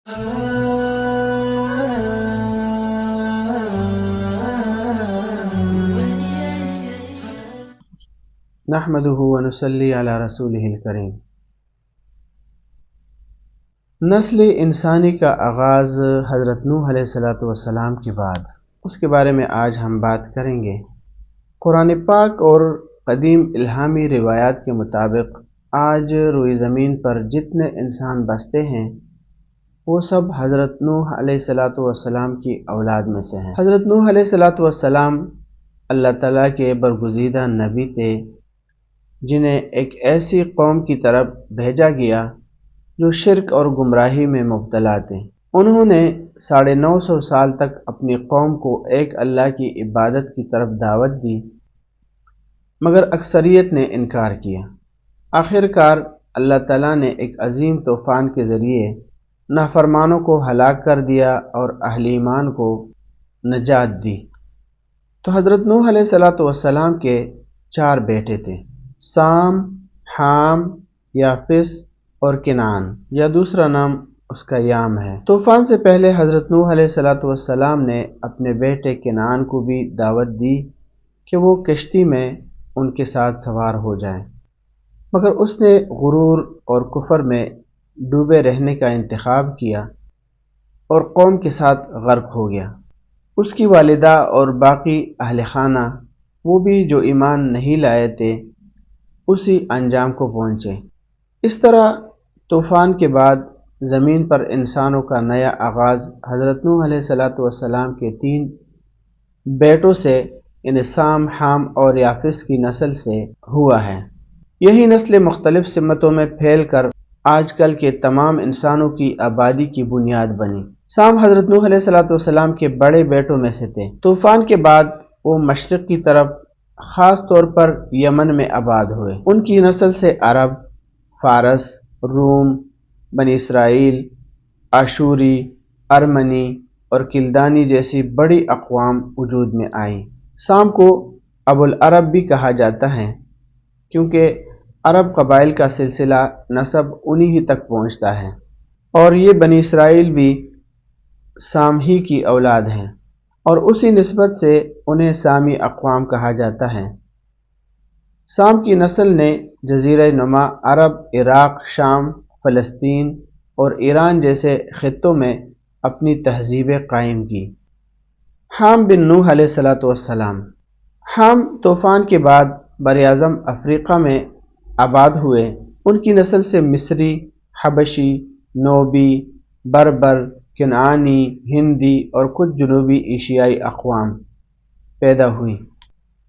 نحمده ونصلی علی رسولہ الکریم۔ نسل انسانی کا آغاز حضرت نوح علیہ السلام کے بعد، اس کے بارے میں آج ہم بات کریں گے۔ قرآن پاک اور قدیم الہامی روایات کے مطابق آج روئے زمین پر جتنے انسان بستے ہیں وہ سب حضرت نوح علیہ السلام کی اولاد میں سے ہیں۔ حضرت نوح علیہ السلام اللہ تعالیٰ کے برگزیدہ نبی تھے جنہیں ایک ایسی قوم کی طرف بھیجا گیا جو شرک اور گمراہی میں مبتلا تھے۔ انہوں نے 950 سال تک اپنی قوم کو ایک اللہ کی عبادت کی طرف دعوت دی، مگر اکثریت نے انکار کیا۔ آخر کار اللہ تعالیٰ نے ایک عظیم طوفان کے ذریعے نافرمانوں کو ہلاک کر دیا اور اہل ایمان کو نجات دی۔ تو حضرت نوح علیہ السلام کے 4 بیٹے تھے، سام، حام، یافس اور کنعان، یا دوسرا نام اس کا یام ہے۔ طوفان سے پہلے حضرت نوح علیہ السلام نے اپنے بیٹے کنعان کو بھی دعوت دی کہ وہ کشتی میں ان کے ساتھ سوار ہو جائیں، مگر اس نے غرور اور کفر میں ڈوبے رہنے کا انتخاب کیا اور قوم کے ساتھ غرق ہو گیا۔ اس کی والدہ اور باقی اہل خانہ، وہ بھی جو ایمان نہیں لائے تھے، اسی انجام کو پہنچے۔ اس طرح طوفان کے بعد زمین پر انسانوں کا نیا آغاز حضرت نوح علیہ السلام کے 3 بیٹوں سے، یعنی سام، حام اور یافس کی نسل سے ہوا ہے۔ یہی نسلیں مختلف سمتوں میں پھیل کر آج کل کے تمام انسانوں کی آبادی کی بنیاد بنی۔ سام حضرت نوح علیہ السلام کے بڑے بیٹوں میں سے تھے۔ طوفان کے بعد وہ مشرق کی طرف، خاص طور پر یمن میں آباد ہوئے۔ ان کی نسل سے عرب، فارس، روم، بنی اسرائیل، آشوری، ارمنی اور کلدانی جیسی بڑی اقوام وجود میں آئیں۔ سام کو ابو العرب بھی کہا جاتا ہے کیونکہ عرب قبائل کا سلسلہ نسب انہی ہی تک پہنچتا ہے، اور یہ بنی اسرائیل بھی سام ہی کی اولاد ہیں، اور اسی نسبت سے انہیں سامی اقوام کہا جاتا ہے۔ سام کی نسل نے جزیرہ نما، عرب، عراق، شام، فلسطین اور ایران جیسے خطوں میں اپنی تہذیبیں قائم کی۔ حام بن نوح علیہ السلام۔ حام طوفان کے بعد براعظم افریقہ میں آباد ہوئے۔ ان کی نسل سے مصری، حبشی، نوبی، بربر، کنعانی، ہندی اور کچھ جنوبی ایشیائی اقوام پیدا ہوئی۔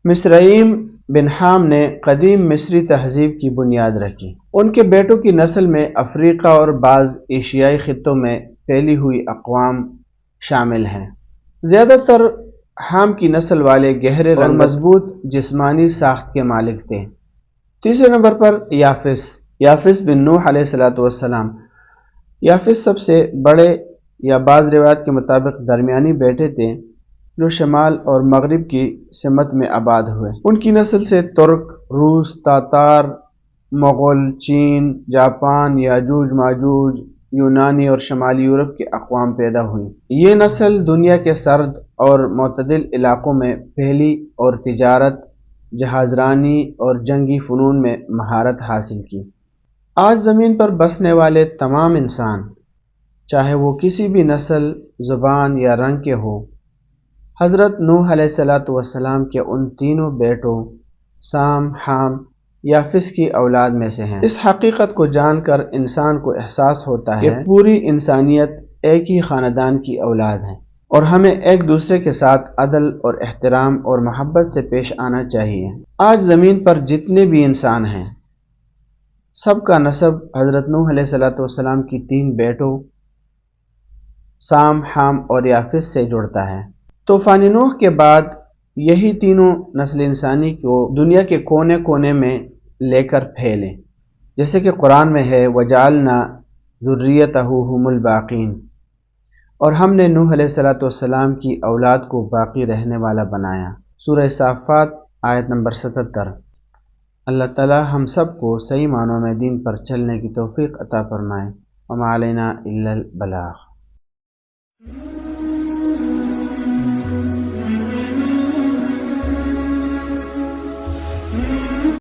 مصرعیم بن حام نے قدیم مصری تہذیب کی بنیاد رکھی۔ ان کے بیٹوں کی نسل میں افریقہ اور بعض ایشیائی خطوں میں پھیلی ہوئی اقوام شامل ہیں۔ زیادہ تر حام کی نسل والے گہرے رنگ، مضبوط جسمانی ساخت کے مالک تھے۔ تیسرے نمبر پر یافس بن نوح علیہ السلام۔ یافس سب سے بڑے، یا بعض روایات کے مطابق درمیانی بیٹے تھے، جو شمال اور مغرب کی سمت میں آباد ہوئے۔ ان کی نسل سے ترک، روس، تاتار، مغل، چین، جاپان، یاجوج ماجوج، یونانی اور شمالی یورپ کے اقوام پیدا ہوئی۔ یہ نسل دنیا کے سرد اور معتدل علاقوں میں پھیلی اور تجارت، جہاز رانی اور جنگی فنون میں مہارت حاصل کی۔ آج زمین پر بسنے والے تمام انسان، چاہے وہ کسی بھی نسل، زبان یا رنگ کے ہوں، حضرت نوح علیہ السلام کے ان 3 بیٹوں سام، حام، یافس کی اولاد میں سے ہیں۔ اس حقیقت کو جان کر انسان کو احساس ہوتا ہے کہ پوری انسانیت ایک ہی خاندان کی اولاد ہے، اور ہمیں ایک دوسرے کے ساتھ عدل اور احترام اور محبت سے پیش آنا چاہیے۔ آج زمین پر جتنے بھی انسان ہیں، سب کا نسب حضرت نوح علیہ السلام کی 3 بیٹوں سام، حام اور یافس سے جڑتا ہے۔ طوفان نوح کے بعد یہی تینوں نسل انسانی کو دنیا کے کونے کونے میں لے کر پھیلے، جیسے کہ قرآن میں ہے وَجَعَلْنَا ذُرِّيَّتَهُ هُمُ الْبَاقِينَ، اور ہم نے نوح علیہ السلام کی اولاد کو باقی رہنے والا بنایا۔ سورہ صافات آیت نمبر 77۔ اللہ تعالی ہم سب کو صحیح معنوں میں دین پر چلنے کی توفیق عطا فرمائے۔ وما علینا الا البلاغ۔